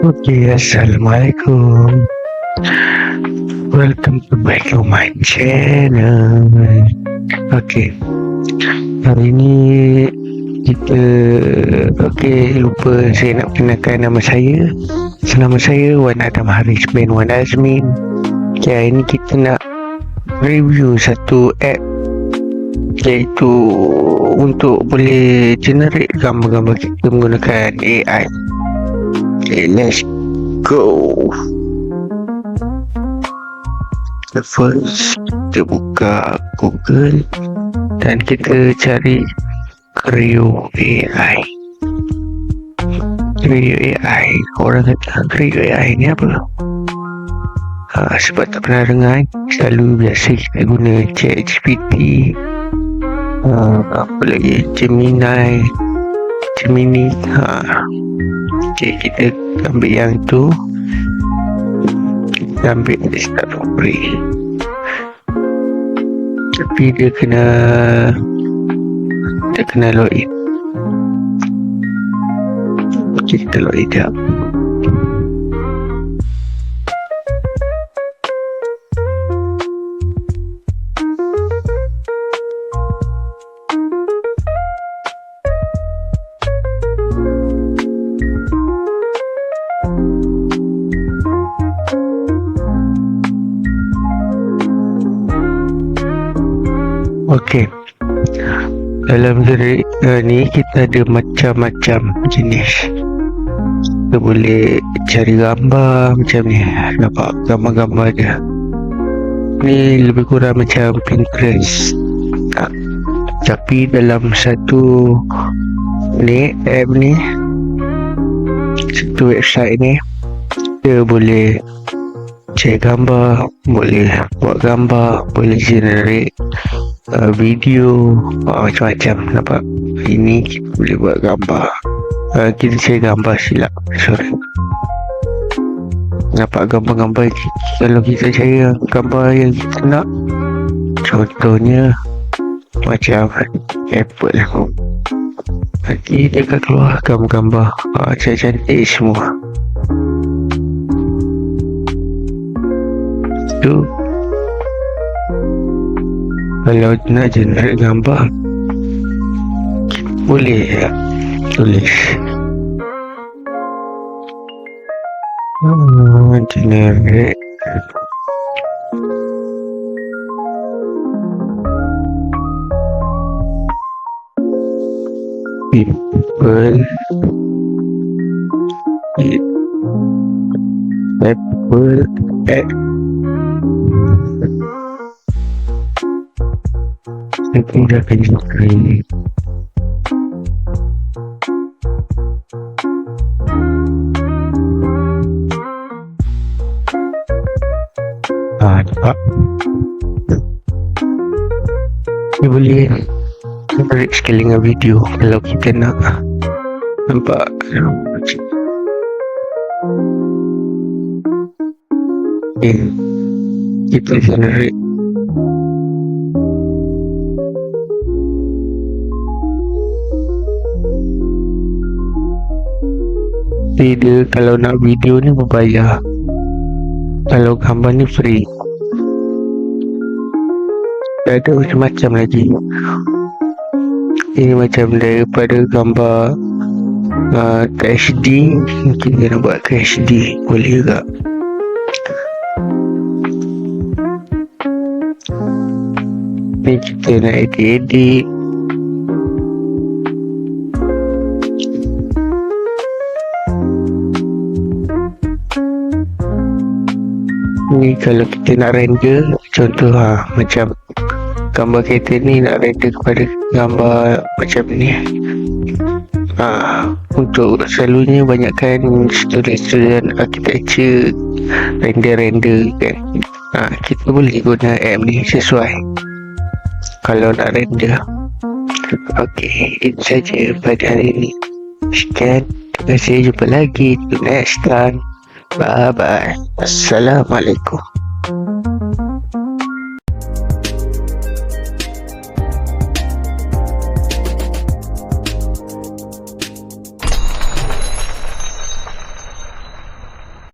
Okay, Assalamualaikum. Welcome to back to my channel. Okay, hari ni kita lupa saya nak kenalkan nama saya. Nama saya Wan Adam Haris bin Wan Azmin. Okay, hari ni kita nak review satu app, iaitu untuk boleh generate gambar-gambar kita menggunakan AI. Okay, let's go. First, kita buka Google dan kita cari Creo AI. Creo AI. Orang kata Creo AI ni apa? Sebab tak pernah dengar, selalu biasa kita guna ChatGPT, apa lagi, Gemini. Okay, kita ambil yang tu. Kita ambil start for free, tapi dia kena login. Okay, kita login jap. Okey, dalam diri ni kita ada macam-macam jenis. Kita boleh cari gambar macam ni, nampak gambar-gambar dia. Ni lebih kurang macam Pinterest, tapi dalam satu ni app ni, satu website ni, kita boleh cari gambar, boleh buat gambar, boleh generate video, macam-macam. Nampak? Ini kita boleh buat gambar. Kita cari gambar silap, sorry. Nampak gambar-gambar. Kalau kita cari gambar yang kita nak, contohnya macam apple, nanti dia akan keluar gambar-gambar cantik-cantik semua. Tu kalau nak generate gambar, boleh tulis generate people at nanti dah akan screen. Nampak? Dia boleh break scaling video kalau kita nak. Nampak? Okay, kita generate dia. Kalau nak video ni berbayar, kalau gambar ni free. Ada macam-macam lagi. Ini macam daripada gambar ke HD, kita nak buat ke HD, boleh juga. Ni kita nak edit. Ni kalau kita nak render, contoh macam gambar kereta ni, nak render kepada gambar macam ni. Untuk selalunya banyakkan student architecture render kan. Kita boleh guna app ni sesuai kalau nak render. Okey, itu saja pada hari ini. Sekian, terima kasih, jumpa lagi next time. Bye bye. Assalamualaikum.